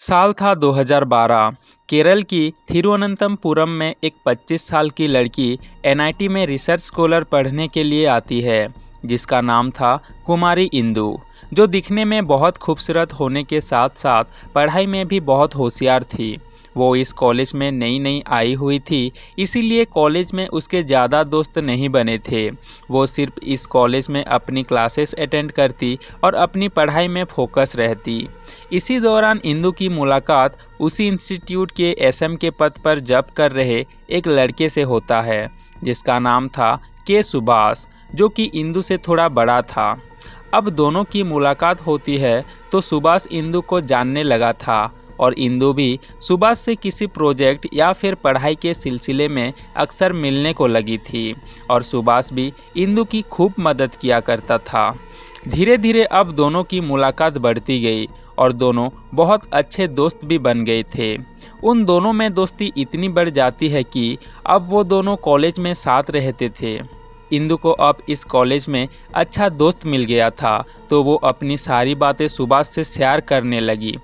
साल था 2012। केरल की थिरुवनंतपुरम में एक 25 साल की लड़की एनआईटी में रिसर्च स्कॉलर पढ़ने के लिए आती है, जिसका नाम था कुमारी इंदु, जो दिखने में बहुत खूबसूरत होने के साथ साथ पढ़ाई में भी बहुत होशियार थी। वो इस कॉलेज में नई नई आई हुई थी, इसीलिए कॉलेज में उसके ज़्यादा दोस्त नहीं बने थे। वो सिर्फ इस कॉलेज में अपनी क्लासेस अटेंड करती और अपनी पढ़ाई में फोकस रहती। इसी दौरान इंदु की मुलाकात उसी इंस्टीट्यूट के एसएम के पद पर जॉब कर रहे एक लड़के से होता है, जिसका नाम था के सुभाष, जो कि इंदु से थोड़ा बड़ा था। अब दोनों की मुलाकात होती है तो सुभाष इंदु को जानने लगा था और इंदु भी सुभाष से किसी प्रोजेक्ट या फिर पढ़ाई के सिलसिले में अक्सर मिलने को लगी थी और सुभाष भी इंदु की खूब मदद किया करता था। धीरे धीरे अब दोनों की मुलाकात बढ़ती गई और दोनों बहुत अच्छे दोस्त भी बन गए थे। उन दोनों में दोस्ती इतनी बढ़ जाती है कि अब वो दोनों कॉलेज में साथ रहते थे। इंदु को अब इस कॉलेज में अच्छा दोस्त मिल गया था, तो वो अपनी सारी बातें सुभाष से शेयर करने लगी।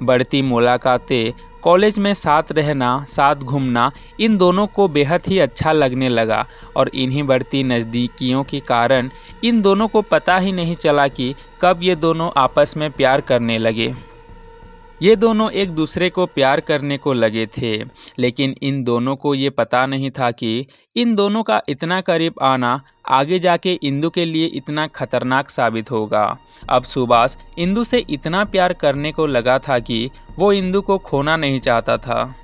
बढ़ती मुलाकातें, कॉलेज में साथ रहना, साथ घूमना इन दोनों को बेहद ही अच्छा लगने लगा और इन्हीं बढ़ती नज़दीकियों के कारण इन दोनों को पता ही नहीं चला कि कब ये दोनों आपस में प्यार करने लगे। ये दोनों एक दूसरे को प्यार करने को लगे थे, लेकिन इन दोनों को ये पता नहीं था कि इन दोनों का इतना करीब आना आगे जाके इंदु के लिए इतना खतरनाक साबित होगा। अब सुभाष इंदु से इतना प्यार करने को लगा था कि वो इंदु को खोना नहीं चाहता था।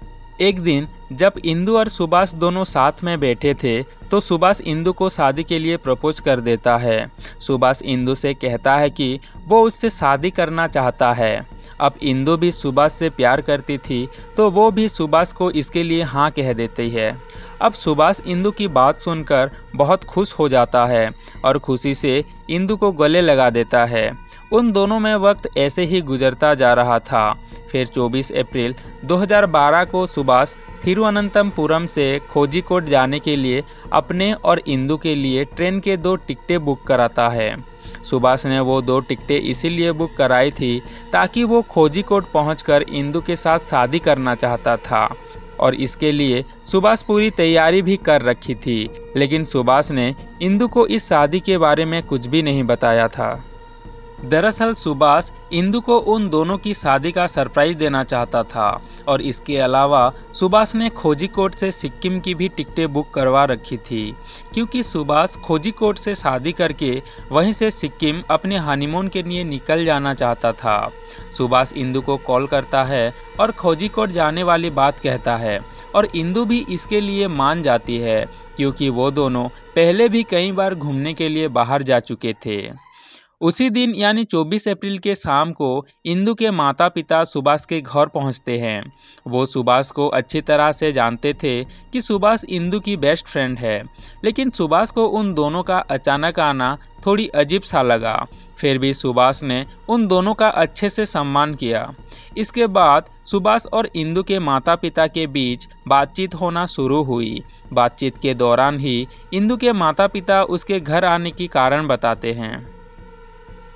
एक दिन जब इंदु और सुभाष दोनों साथ में बैठे थे तो सुभाष इंदु को शादी के लिए प्रपोज कर देता है। सुभाष इंदु से कहता है कि वो उससे शादी करना चाहता है। अब इंदु भी सुभाष से प्यार करती थी, तो वो भी सुभाष को इसके लिए हाँ कह देती है। अब सुभाष इंदु की बात सुनकर बहुत खुश हो जाता है और खुशी से इंदु को गले लगा देता है। उन दोनों में वक्त ऐसे ही गुजरता जा रहा था। फिर 24 अप्रैल 2012 को सुभाष थिरुवनंतपुरम से कोझिकोड जाने के लिए अपने और इंदु के लिए ट्रेन के 2 टिकटें बुक कराता है। सुभाष ने वो 2 टिकटें इसीलिए बुक कराई थी ताकि वो कोझिकोड पहुंचकर इंदु के साथ शादी करना चाहता था और इसके लिए सुभाष पूरी तैयारी भी कर रखी थी। लेकिन सुभाष ने इंदु को इस शादी के बारे में कुछ भी नहीं बताया था। दरअसल सुभाष इंदु को उन दोनों की शादी का सरप्राइज देना चाहता था और इसके अलावा सुभाष ने कोझिकोड से सिक्किम की भी टिकटें बुक करवा रखी थी, क्योंकि सुभाष कोझिकोड से शादी करके वहीं से सिक्किम अपने हनीमून के लिए निकल जाना चाहता था। सुभाष इंदु को कॉल करता है और कोझिकोड जाने वाली बात कहता है और इंदु भी इसके लिए मान जाती है, क्योंकि वो दोनों पहले भी कई बार घूमने के लिए बाहर जा चुके थे। उसी दिन यानी 24 अप्रैल के शाम को इंदु के माता पिता सुभाष के घर पहुंचते हैं। वो सुभाष को अच्छी तरह से जानते थे कि सुभाष इंदु की बेस्ट फ्रेंड है, लेकिन सुभाष को उन दोनों का अचानक आना थोड़ी अजीब सा लगा। फिर भी सुभाष ने उन दोनों का अच्छे से सम्मान किया। इसके बाद सुभाष और इंदु के माता पिता के बीच बातचीत होना शुरू हुई। बातचीत के दौरान ही इंदु के माता पिता उसके घर आने की कारण बताते हैं।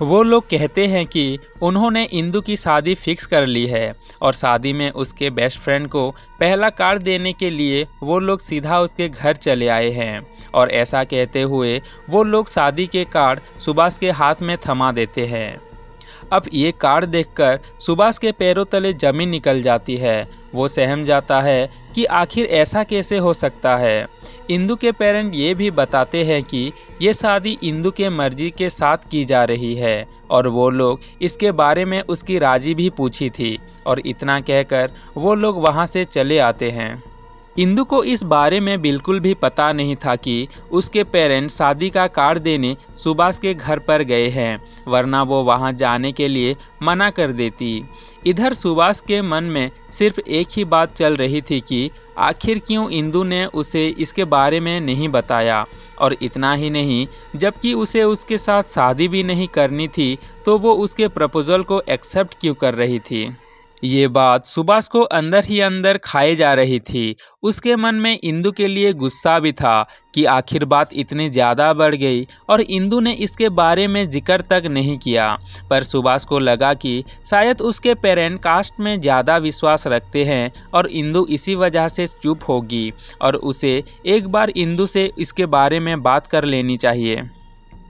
वो लोग कहते हैं कि उन्होंने इंदु की शादी फिक्स कर ली है और शादी में उसके बेस्ट फ्रेंड को पहला कार्ड देने के लिए वो लोग सीधा उसके घर चले आए हैं और ऐसा कहते हुए वो लोग शादी के कार्ड सुभाष के हाथ में थमा देते हैं। अब ये कार्ड देखकर सुभाष के पैरों तले जमीन निकल जाती है। वो सहम जाता है कि आखिर ऐसा कैसे हो सकता है। इंदु के पेरेंट ये भी बताते हैं कि ये शादी इंदु के मर्जी के साथ की जा रही है और वो लोग इसके बारे में उसकी राजी भी पूछी थी और इतना कहकर वो लोग वहाँ से चले आते हैं। इंदु को इस बारे में बिल्कुल भी पता नहीं था कि उसके पेरेंट्स शादी का कार्ड देने सुभाष के घर पर गए हैं, वरना वो वहां जाने के लिए मना कर देती। इधर सुभाष के मन में सिर्फ एक ही बात चल रही थी कि आखिर क्यों इंदु ने उसे इसके बारे में नहीं बताया, और इतना ही नहीं, जबकि उसे उसके साथ शादी भी नहीं करनी थी तो वो उसके प्रपोजल को एक्सेप्ट क्यों कर रही थी। ये बात सुभाष को अंदर ही अंदर खाए जा रही थी। उसके मन में इंदु के लिए गुस्सा भी था कि आखिर बात इतनी ज़्यादा बढ़ गई और इंदु ने इसके बारे में जिक्र तक नहीं किया। पर सुभाष को लगा कि शायद उसके पेरेंट कास्ट में ज़्यादा विश्वास रखते हैं और इंदु इसी वजह से चुप होगी और उसे एक बार इंदु से इसके बारे में बात कर लेनी चाहिए।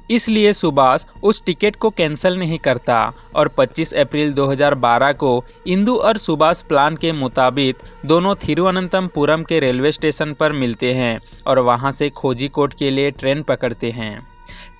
इसलिए सुभाष उस टिकट को कैंसिल नहीं करता और 25 अप्रैल 2012 को इंदु और सुभाष प्लान के मुताबिक दोनों थिरुवनंतपुरम के रेलवे स्टेशन पर मिलते हैं और वहां से कोझिकोड के लिए ट्रेन पकड़ते हैं।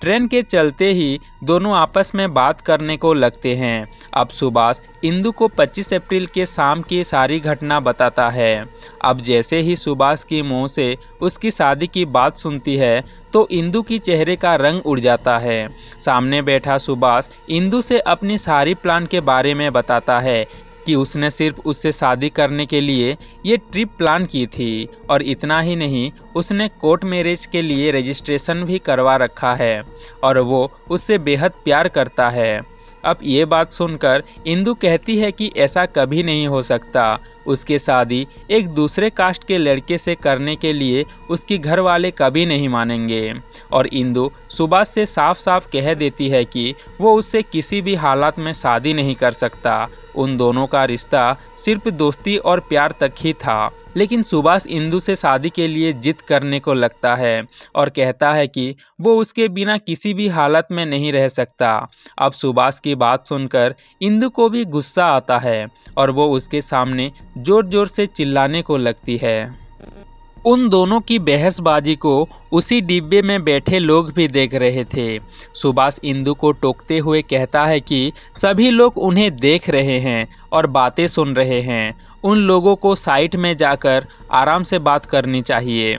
ट्रेन के चलते ही दोनों आपस में बात करने को लगते हैं। अब सुभाष इंदु को 25 अप्रैल के शाम की सारी घटना बताता है। अब जैसे ही सुभाष की मुंह से उसकी शादी की बात सुनती है तो इंदु की चेहरे का रंग उड़ जाता है। सामने बैठा सुभाष इंदु से अपनी सारी प्लान के बारे में बताता है कि उसने सिर्फ उससे शादी करने के लिए ये ट्रिप प्लान की थी और इतना ही नहीं, उसने कोर्ट मैरिज के लिए रजिस्ट्रेशन भी करवा रखा है और वो उससे बेहद प्यार करता है। अब ये बात सुनकर इंदु कहती है कि ऐसा कभी नहीं हो सकता। उसकी शादी एक दूसरे कास्ट के लड़के से करने के लिए उसकी घर वाले कभी नहीं मानेंगे और इंदु सुभाष से साफ साफ कह देती है कि वो उससे किसी भी हालात में शादी नहीं कर सकता। उन दोनों का रिश्ता सिर्फ दोस्ती और प्यार तक ही था। लेकिन सुभाष इंदु से शादी के लिए जिद करने को लगता है और कहता है कि वो उसके बिना किसी भी हालत में नहीं रह सकता। अब सुभाष की बात सुनकर इंदु को भी गुस्सा आता है और वो उसके सामने जोर जोर से चिल्लाने को लगती है। उन दोनों की बहसबाजी को उसी डिब्बे में बैठे लोग भी देख रहे थे। सुभाष इंदु को टोकते हुए कहता है कि सभी लोग उन्हें देख रहे हैं और बातें सुन रहे हैं। उन लोगों को साइड में जाकर आराम से बात करनी चाहिए।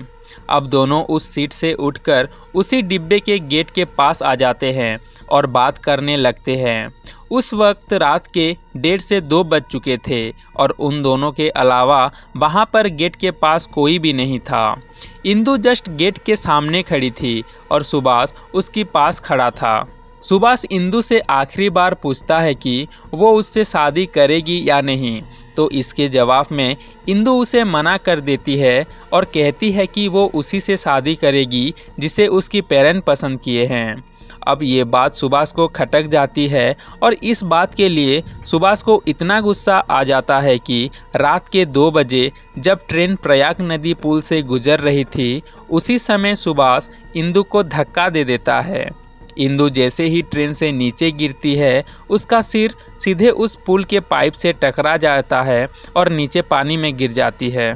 अब दोनों उस सीट से उठकर उसी डिब्बे के गेट के पास आ जाते हैं और बात करने लगते हैं। उस वक्त रात के 1:30 से 2 बज चुके थे और उन दोनों के अलावा वहाँ पर गेट के पास कोई भी नहीं था। इंदु जस्ट गेट के सामने खड़ी थी और सुभाष उसके पास खड़ा था। सुभाष इंदु से आखिरी बार पूछता है कि वो उससे शादी करेगी या नहीं, तो इसके जवाब में इंदु उसे मना कर देती है और कहती है कि वो उसी से शादी करेगी जिसे उसकी पेरेंट पसंद किए हैं। अब ये बात सुभाष को खटक जाती है और इस बात के लिए सुभाष को इतना गुस्सा आ जाता है कि रात के 2 बजे जब ट्रेन प्रयाग नदी पुल से गुजर रही थी, उसी समय सुभाष इंदु को धक्का दे देता है। इंदु जैसे ही ट्रेन से नीचे गिरती है, उसका सिर सीधे उस पुल के पाइप से टकरा जाता है और नीचे पानी में गिर जाती है।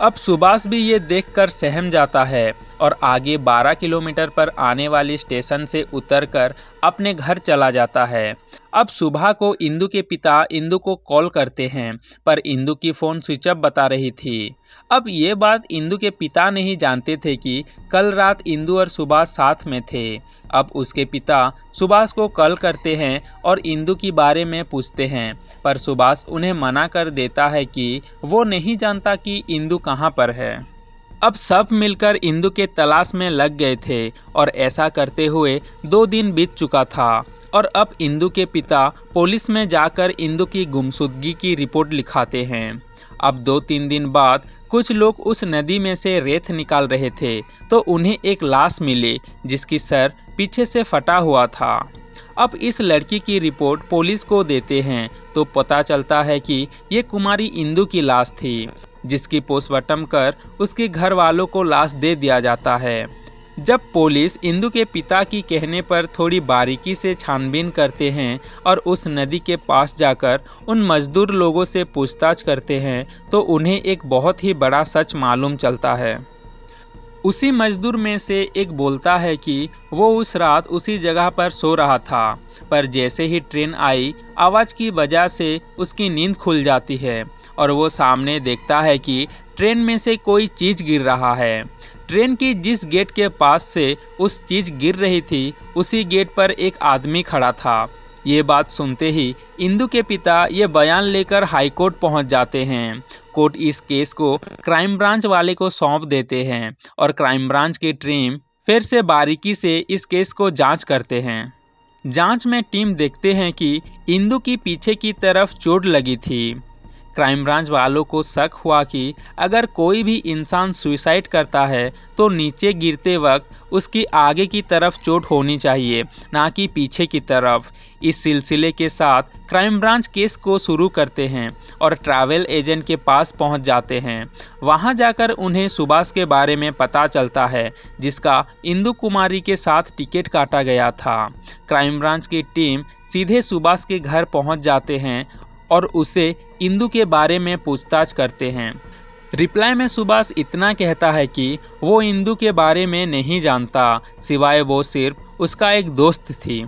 अब सुभाष भी ये देखकर सहम जाता है और आगे 12 किलोमीटर पर आने वाली स्टेशन से उतरकर अपने घर चला जाता है। अब सुबह को इंदु के पिता इंदु को कॉल करते हैं, पर इंदु की फ़ोन स्विच ऑफ बता रही थी। अब ये बात इंदु के पिता नहीं जानते थे कि कल रात इंदु और सुभाष साथ में थे। अब उसके पिता सुभाष को कॉल करते हैं और इंदु के बारे में पूछते हैं, पर सुभाष उन्हें मना कर देता है कि वो नहीं जानता कि इंदु कहाँ पर है। अब सब मिलकर इंदु के तलाश में लग गए थे और ऐसा करते हुए 2 दिन बीत चुका था और अब इंदु के पिता पुलिस में जाकर इंदु की गुमशुदगी की रिपोर्ट लिखाते हैं। अब 2-3 दिन बाद कुछ लोग उस नदी में से रेत निकाल रहे थे तो उन्हें एक लाश मिली जिसकी सर पीछे से फटा हुआ था। अब इस लड़की की रिपोर्ट पुलिस को देते हैं तो पता चलता है कि ये कुमारी इंदु की लाश थी, जिसकी पोस्टमार्टम कर उसके घर वालों को लाश दे दिया जाता है। जब पुलिस इंदु के पिता की कहने पर थोड़ी बारीकी से छानबीन करते हैं और उस नदी के पास जाकर उन मजदूर लोगों से पूछताछ करते हैं तो उन्हें एक बहुत ही बड़ा सच मालूम चलता है। उसी मजदूर में से एक बोलता है कि वो उस रात उसी जगह पर सो रहा था, पर जैसे ही ट्रेन आई आवाज़ की वजह से उसकी नींद खुल जाती है और वो सामने देखता है कि ट्रेन में से कोई चीज़ गिर रहा है। ट्रेन की जिस गेट के पास से उस चीज़ गिर रही थी उसी गेट पर एक आदमी खड़ा था। ये बात सुनते ही इंदु के पिता ये बयान लेकर हाई कोर्ट पहुंच जाते हैं। कोर्ट इस केस को क्राइम ब्रांच वाले को सौंप देते हैं और क्राइम ब्रांच की टीम फिर से बारीकी से इस केस को जांच करते हैं। जांच में टीम देखते हैं कि इंदु की पीछे की तरफ चोट लगी थी। क्राइम ब्रांच वालों को शक हुआ कि अगर कोई भी इंसान सुसाइड करता है तो नीचे गिरते वक्त उसकी आगे की तरफ चोट होनी चाहिए, ना कि पीछे की तरफ। इस सिलसिले के साथ क्राइम ब्रांच केस को शुरू करते हैं और ट्रैवल एजेंट के पास पहुंच जाते हैं। वहां जाकर उन्हें सुभाष के बारे में पता चलता है, जिसका इंदु कुमारी के साथ टिकट काटा गया था। क्राइम ब्रांच की टीम सीधे सुभाष के घर पहुंच जाते हैं और उसे इंदु के बारे में पूछताछ करते हैं। रिप्लाई में सुभाष इतना कहता है कि वो इंदु के बारे में नहीं जानता, सिवाय वो सिर्फ उसका एक दोस्त थी।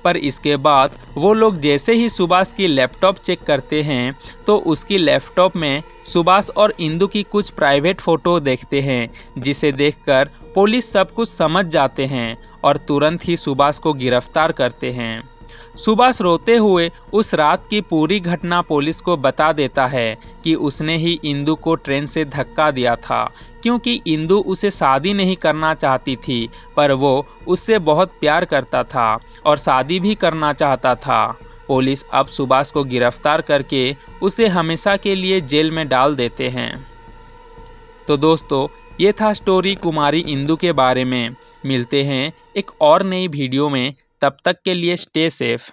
पर इसके बाद वो लोग जैसे ही सुभाष की लैपटॉप चेक करते हैं तो उसकी लैपटॉप में सुभाष और इंदु की कुछ प्राइवेट फ़ोटो देखते हैं, जिसे देखकर पुलिस सब कुछ समझ जाते हैं और तुरंत ही सुभाष को गिरफ्तार करते हैं। सुभाष रोते हुए उस रात की पूरी घटना पुलिस को बता देता है कि उसने ही इंदु को ट्रेन से धक्का दिया था, क्योंकि इंदु उसे शादी नहीं करना चाहती थी, पर वो उससे बहुत प्यार करता था और शादी भी करना चाहता था। पुलिस अब सुभाष को गिरफ्तार करके उसे हमेशा के लिए जेल में डाल देते हैं। तो दोस्तों, ये था स्टोरी कुमारी इंदु के बारे में। मिलते हैं एक और नई वीडियो में, तब तक के लिए स्टे सेफ।